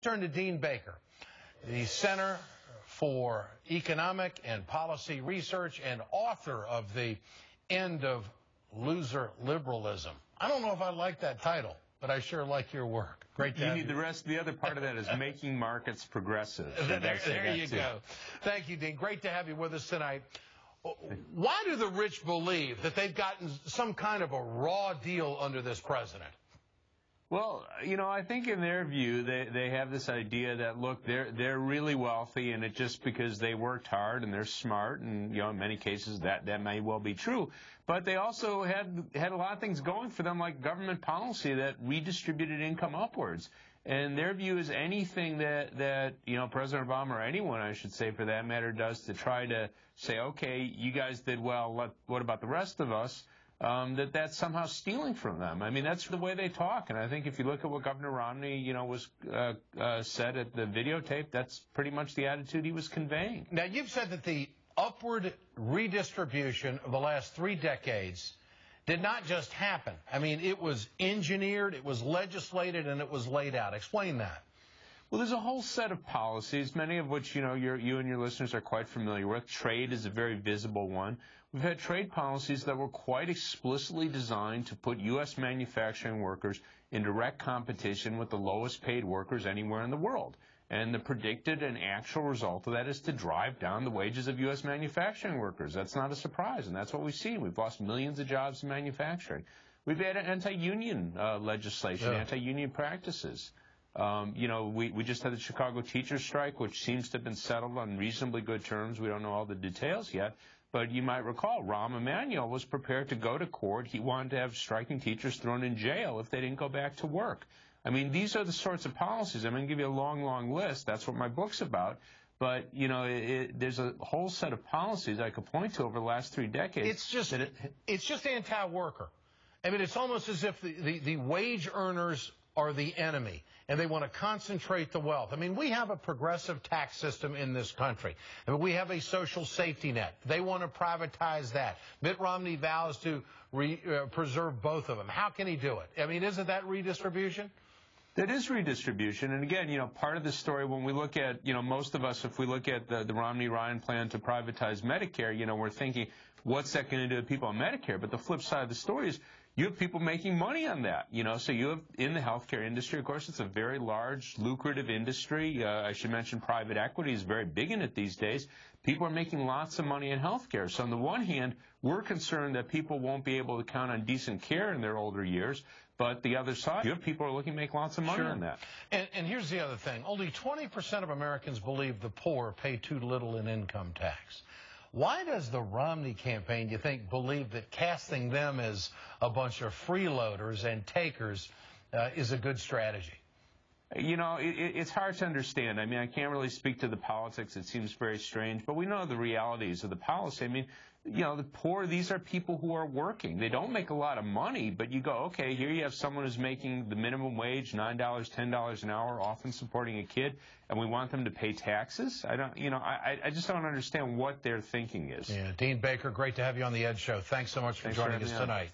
Turn to Dean Baker, the Center for Economic and Policy Research and author of The End of Loser Liberalism. I don't know if I like that title, but I sure like your work. Great to have you. You need the rest. The other part of that is making markets progressive. There you go. Thank you, Dean. Great to have you with us tonight. Why do the rich believe that they've gotten some kind of a raw deal under this president? Well, you know, I think in their view, they have this idea that, look, they're really wealthy, and it's just because they worked hard and they're smart, and, you know, in many cases that may well be true. But they also had a lot of things going for them, like government policy that redistributed income upwards. And their view is anything that you know, President Obama, or anyone, I should say, for that matter, does to try to say, okay, you guys did well, what about the rest of us? That's somehow stealing from them. I mean, that's the way they talk. And I think if you look at what Governor Romney, you know, was said at the videotape, that's pretty much the attitude he was conveying. Now, you've said that the upward redistribution of the last 3 decades did not just happen. I mean, it was engineered, it was legislated, and it was laid out. Explain that. Well, there's a whole set of policies, many of which, you know, you and your listeners are quite familiar with. Trade is a very visible one. We've had trade policies that were quite explicitly designed to put U.S. manufacturing workers in direct competition with the lowest paid workers anywhere in the world. And the predicted and actual result of that is to drive down the wages of U.S. manufacturing workers. That's not a surprise, and that's what we've seen. We've lost millions of jobs in manufacturing. We've had anti-union legislation, anti-union practices. You know, we just had the Chicago teachers strike, which seems to have been settled on reasonably good terms. We don't know all the details yet. But you might recall, Rahm Emanuel was prepared to go to court. He wanted to have striking teachers thrown in jail if they didn't go back to work. I mean, these are the sorts of policies. I'm going to give you a long, long list. That's what my book's about. But, you know, there's a whole set of policies I could point to over the last 3 decades. It's just anti-worker. I mean, it's almost as if the wage earners are the enemy, and they want to concentrate the wealth. I mean, we have a progressive tax system in this country. I mean, we have a social safety net. They want to privatize that. Mitt Romney vows to preserve both of them. How can he do it? I mean, isn't that redistribution? That is redistribution. And again, you know, part of the story when we look at, you know, most of us, if we look at the Romney-Ryan plan to privatize Medicare, you know, we're thinking, what's that going to do to people on Medicare? But the flip side of the story is you have people making money on that, you know. So you have in the healthcare industry, of course, it's a very large, lucrative industry. I should mention private equity is very big in it these days. People are making lots of money in healthcare. So on the one hand, we're concerned that people won't be able to count on decent care in their older years. But the other side, you have people who are looking to make lots of money on that. And here's the other thing. Only 20% of Americans believe the poor pay too little in income tax. Why does the Romney campaign, you think, believe that casting them as a bunch of freeloaders and takers is a good strategy? You know, it's hard to understand. I mean, I can't really speak to the politics. It seems very strange. But we know the realities of the policy. I mean, you know, the poor, these are people who are working. They don't make a lot of money, but you go, okay, here you have someone who's making the minimum wage, $9, $10 an hour, often supporting a kid, and we want them to pay taxes? I just don't understand what their thinking is. Yeah, Dean Baker, great to have you on the Ed Show. Thanks so much for joining us tonight.